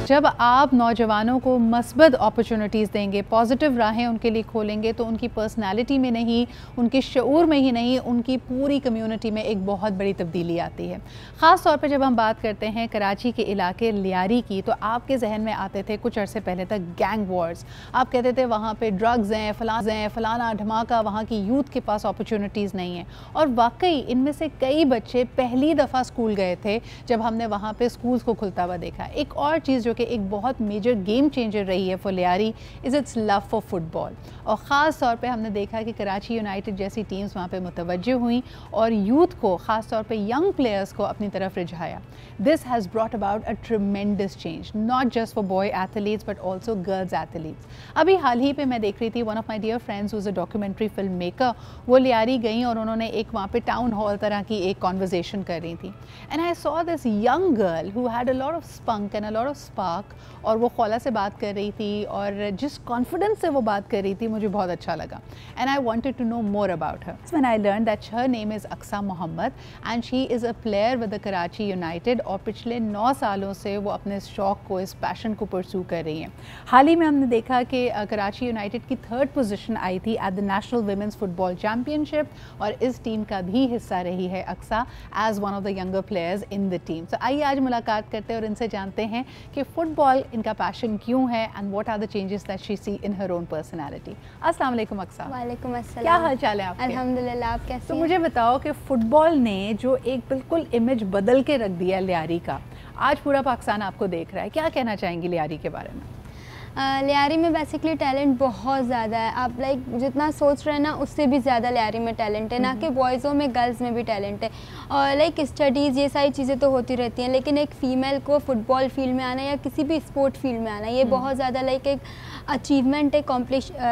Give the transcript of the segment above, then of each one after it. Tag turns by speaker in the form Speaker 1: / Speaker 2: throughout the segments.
Speaker 1: जब आप नौजवानों को मस्बत अपॉर्चुनिटीज़ देंगे, पॉजिटिव राहें उनके लिए खोलेंगे, तो उनकी पर्सनालिटी में नहीं, उनके शऊर में ही नहीं, उनकी पूरी कम्युनिटी में एक बहुत बड़ी तब्दीली आती है। ख़ास तौर पे जब हम बात करते हैं कराची के इलाके लियारी की, तो आपके जहन में आते थे कुछ अरसे पहले तक गैंग वॉर्स। आप कहते थे वहाँ पे ड्रग्स हैं, फलाना धमाका, वहाँ की यूथ के पास अपॉर्चुनिटीज़ नहीं हैं। और वाकई इनमें से कई बच्चे पहली दफ़ा स्कूल गए थे जब हमने वहाँ पे स्कूल्स को खुलता हुआ देखा। एक और चीज़ जो कि एक बहुत मेजर गेम चेंजर रही है for Lyari is it's love for football. और ख़ास तौर पे हमने देखा कि कराची यूनाइटेड जैसी टीम्स वहाँ पे मुतवज्जो हुई और यूथ को, ख़ास तौर पे यंग प्लेयर्स को अपनी तरफ रिझाया। This has brought about a tremendous change, not just for boy athletes but also girls athletes. अभी हाल ही पे मैं देख रही थी, one of my dear friends who's a documentary film maker, वो लियारी गई और उन्होंने एक वहाँ पे टाउन हॉल तरह की एक कॉन्वर्जेसन कर रही थी। And I saw this young girl who had a lot of spunk and a lot of spark, और वो खौला से बात कर रही थी और जिस कॉन्फिडेंस से वो बात कर रही थी मुझे बहुत अच्छा लगा। And I wanted to know more about her. When I learn that her name is Aqsa Mohammad and she is a player with the Karachi united, और पिछले 9 सालों से वो अपने इस शौक़ को, इस पैशन को परस्यू कर रही हैं। हाल ही में हमने देखा कि कराची यूनाइटेड की 3rd पोजीशन आई थी at the national women's football championship, और इस टीम का भी हिस्सा रही है Aqsa as one of the younger players in the team. तो आइए आज मुलाकात करते हैं और इनसे जानते हैं कि फुटबॉल इनका पैशन क्यों है and what are the changes that she see in her own personality. अस्सलाम वालेकुम अक्सा।
Speaker 2: वालेकुम अस्सलाम।
Speaker 1: क्या हाल चाल है आपके?
Speaker 2: अल्हम्दुलिल्लाह, आप कैसे
Speaker 1: तो
Speaker 2: हैं?
Speaker 1: मुझे बताओ कि फुटबॉल ने जो एक बिल्कुल इमेज बदल के रख दिया लियारी का, आज पूरा पाकिस्तान आपको देख रहा है, क्या कहना चाहेंगी लियारी के बारे में?
Speaker 2: लियारी में बेसिकली टैलेंट बहुत ज़्यादा है। आप लाइक जितना सोच रहे हैं ना उससे भी ज़्यादा लियारी में टैलेंट है, ना कि बॉयज़ों में, गर्ल्स में भी टैलेंट है। और लाइक स्टडीज़ ये सारी चीज़ें तो होती रहती हैं, लेकिन एक फ़ीमेल को फुटबॉल फील्ड में आना या किसी भी स्पोर्ट फील्ड में आना, ये बहुत ज़्यादा लाइक एक अचीवमेंट है,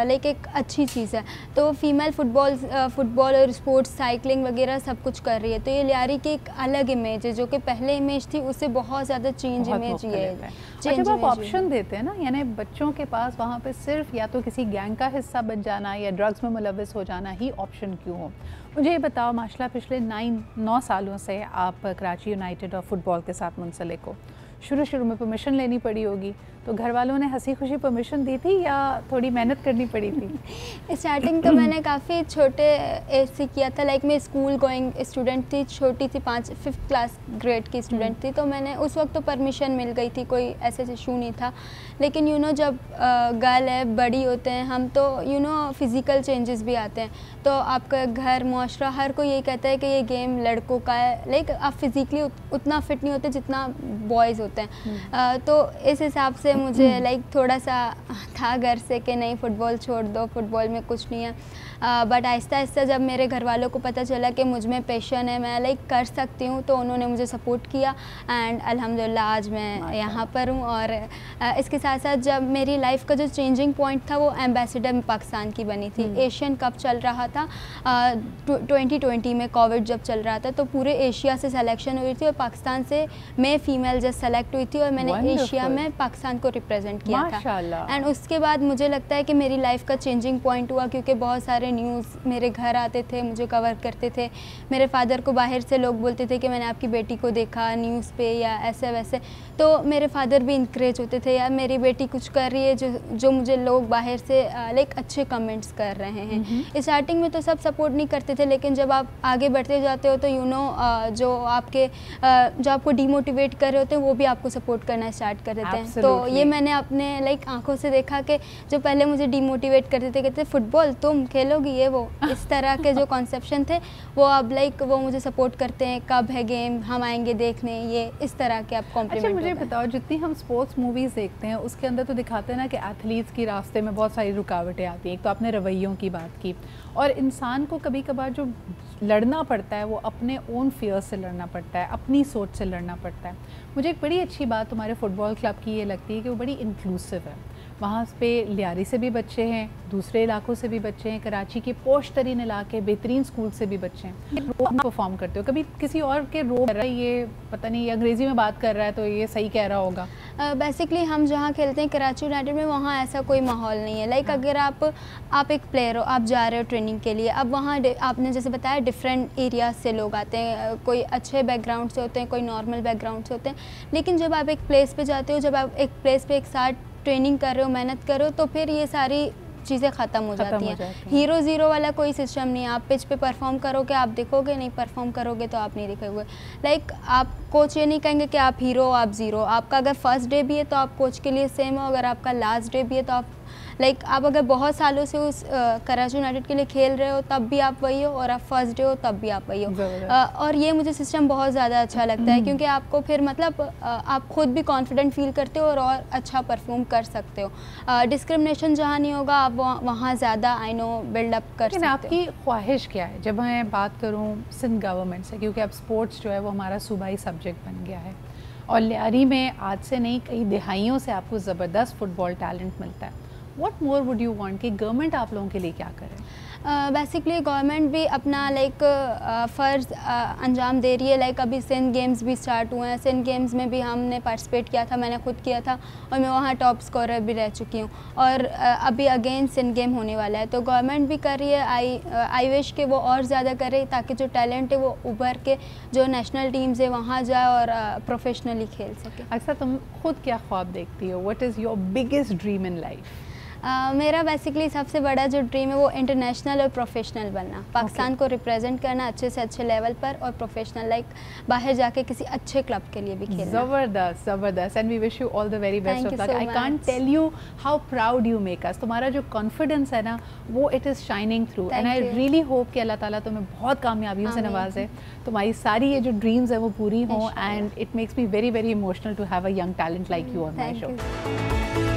Speaker 2: लाइक एक अच्छी चीज़ है। तो फीमेल फुटबॉल और स्पोर्ट्स, साइकिलिंग वगैरह सब कुछ कर रही है। तो ये लियारी की एक अलग इमेज है, जो कि पहले इमेज थी उससे बहुत ज़्यादा चेंज इमेज ये है।
Speaker 1: जब आप ऑप्शन देते हैं ना, यानी बच्चों के पास वहाँ पे सिर्फ या तो किसी गैंग का हिस्सा बन जाना या ड्रग्स में मुलविस हो जाना ही ऑप्शन क्यों हो? मुझे ये बताओ, माशाल्लाह पिछले 9 सालों से आप कराची यूनाइटेड और फुटबॉल के साथ मुंसलिक हो। शुरू में परमिशन लेनी पड़ी होगी, तो घर वालों ने हंसी खुशी परमिशन दी थी या थोड़ी मेहनत करनी पड़ी थी?
Speaker 2: स्टार्टिंग तो मैंने काफ़ी छोटे एज से किया था। लाइक मैं स्कूल गोइंग स्टूडेंट थी, छोटी थी, 5th क्लास ग्रेड की स्टूडेंट थी, तो मैंने उस वक्त तो परमिशन मिल गई थी, कोई ऐसे इशू नहीं था। लेकिन जब गर्ल है, बड़ी होते हैं हम, तो फिज़िकल चेंजेस भी आते हैं। तो आपका घर, मुआशरा, हर कोई यही कहता है कि ये गेम लड़कों का है। लाइक आप फिज़िकली उतना फिट नहीं होते जितना बॉयज़ होते हैं। तो इस हिसाब से मुझे लाइक थोड़ा सा था घर से कि नहीं, फ़ुटबॉल छोड़ दो, फ़ुटबॉल में कुछ नहीं है। बट आहिस्ता आहिस्ता जब मेरे घर वालों को पता चला कि मुझ में पैशन है, मैं लाइक कर सकती हूँ, तो उन्होंने मुझे सपोर्ट किया एंड अल्हम्दुलिल्लाह आज मैं यहाँ पर हूँ। और इसके साथ साथ जब मेरी लाइफ का जो चेंजिंग पॉइंट था वो एम्बेसडर पाकिस्तान की बनी थी। एशियन कप चल रहा था 2020 में, कोविड जब चल रहा था, तो पूरे एशिया से सिलेक्शन हुई थी और पाकिस्तान से मैं फ़ीमेल जस्ट सेलेक्ट हुई थी और मैंने एशिया में पाकिस्तान को रिप्रेजेंट किया था। एंड उसके बाद मुझे लगता है कि मेरी लाइफ का चेंजिंग पॉइंट हुआ, क्योंकि बहुत सारे न्यूज़ मेरे घर आते थे, मुझे कवर करते थे। मेरे फादर को बाहर से लोग बोलते थे कि मैंने आपकी बेटी को देखा न्यूज़ पे या ऐसे वैसे, तो मेरे फादर भी इंकरेज होते थे, यार मेरी बेटी कुछ कर रही है जो मुझे लोग बाहर से लाइक अच्छे कमेंट्स कर रहे हैं। स्टार्टिंग में तो सब सपोर्ट नहीं करते थे, लेकिन जब आप आगे बढ़ते जाते हो तो जो आपको डीमोटिवेट कर रहे होते हैं वो भी आपको सपोर्ट करना स्टार्ट कर देते हैं। तो ये मैंने अपने लाइक आंखों से देखा कि जो पहले मुझे डीमोटिवेट करते थे, कहते फुटबॉल तुम खेलोगी, ये वो इस तरह के जो कॉन्सेप्शन थे, वो अब लाइक वो मुझे सपोर्ट करते हैं, कब है गेम, हम आएंगे देखने, ये इस तरह के आप कॉम्प्लीमेंट।
Speaker 1: अच्छा मुझे बताओ, जितनी हम स्पोर्ट्स मूवीज़ देखते हैं उसके अंदर तो दिखाते हैं ना कि एथलीट्स की रास्ते में बहुत सारी रुकावटें आती हैं। एक तो आपने रवैयों की बात की, और इंसान को कभी कभार जो लड़ना पड़ता है वो अपने ओन फियर से लड़ना पड़ता है, अपनी सोच से लड़ना पड़ता है। मुझे एक बड़ी अच्छी बात तुम्हारे फुटबॉल क्लब की ये लगती है कि वो बड़ी इंक्लूसिव है। वहाँ पे लियारी से भी बच्चे हैं, दूसरे इलाकों से भी बच्चे हैं, कराची के पोश तरीन इलाके, बेहतरीन स्कूल से भी बच्चे हैं। रोल परफॉर्म करते हो, कभी किसी और के रोल कर रहा है, ये पता नहीं अंग्रेज़ी में बात कर रहा है तो ये सही कह रहा होगा,
Speaker 2: बेसिकली हम जहाँ खेलते हैं कराची यूनाइटेड में, वहाँ ऐसा कोई माहौल नहीं है। लाइक अगर आप एक प्लेयर हो, आप जा रहे हो ट्रेनिंग के लिए, अब वहाँ आपने जैसे बताया डिफरेंट एरियाज से लोग आते हैं, कोई अच्छे बैकग्राउंड से होते हैं, कोई नॉर्मल बैकग्राउंड से होते हैं, लेकिन जब आप एक प्लेस पे जाते हो, जब आप एक प्लेस पे एक साथ ट्रेनिंग कर रहे हो, मेहनत कर रहे हो, तो फिर ये सारी चीज़ें ख़त्म हो जाती हैं। हीरो ज़ीरो वाला कोई सिस्टम नहीं है। आप पिच पे परफॉर्म करोगे आप दिखोगे, नहीं परफॉर्म करोगे तो आप नहीं दिखोगे। लाइक आप कोच ये नहीं कहेंगे कि आप हीरो आप ज़ीरो। आपका अगर फर्स्ट डे भी है तो आप कोच के लिए सेम हो, अगर आपका लास्ट डे भी है तो आप आप अगर बहुत सालों से उस कराची यूनाइटेड के लिए खेल रहे हो तब भी आप वही हो, और आप फर्स्ट डे हो तब भी आप वही हो। और ये मुझे सिस्टम बहुत ज़्यादा अच्छा लगता है, क्योंकि आपको फिर मतलब आप खुद भी कॉन्फिडेंट फील करते हो और अच्छा परफॉर्म कर सकते हो। डिस्क्रिमिनेशन जहाँ नहीं होगा आप वहाँ ज़्यादा बिल्डअप कर सकते हो।
Speaker 1: आपकी ख्वाहिश क्या है? जब मैं बात करूँ सिंध गवर्नमेंट से, क्योंकि अब स्पोर्ट्स जो है वो हमारा सूबाई सब्जेक्ट बन गया है और लियारी में आज से नहीं कई दिहाइयों से आपको ज़बरदस्त फुटबॉल टैलेंट मिलता है। What more would you want कि गवर्नमेंट आप लोगों के लिए क्या करे?
Speaker 2: बेसिकली गवर्नमेंट भी अपना फ़र्ज़ अंजाम दे रही है। अभी सिंध गेम्स भी स्टार्ट हुए हैं। सिंध गेम्स में भी हमने पार्टिसिपेट किया था, मैंने खुद किया था और मैं वहाँ टॉप स्कोरर भी रह चुकी हूँ। और अभी अगेन सिंध गेम होने वाला है, तो गवर्नमेंट भी कर रही है। आई विश कि वो और ज़्यादा करे, ताकि जो टैलेंट है वो उभर के जो नेशनल टीम्स है वहाँ जाए और प्रोफेशनली खेल सके।
Speaker 1: अक्सर तुम खुद क्या ख्वाब देखती हो? What is your biggest dream in life?
Speaker 2: मेरा बेसिकली सबसे बड़ा जो ड्रीम है वो इंटरनेशनल और प्रोफेशनल बनना, पाकिस्तान को रिप्रेजेंट करना अच्छे से अच्छे लेवल पर, और प्रोफेशनल बाहर जाके किसी अच्छे क्लब के लिए भी खेलना।
Speaker 1: ज़बरदस्त ज़बरदस्त, and we wish you all the very best of luck. I can't tell you how proud you make us. तुम्हारा जो कॉन्फिडेंस है ना वो it is shining through, and I really hope कि अल्लाह ताला तुम्हें बहुत कामयाबियों से नवाजे, तुम्हारी सारी ये जो ड्रीम्स है वो पूरी हों, and it makes me very very emotional to have a young talent like you on my show.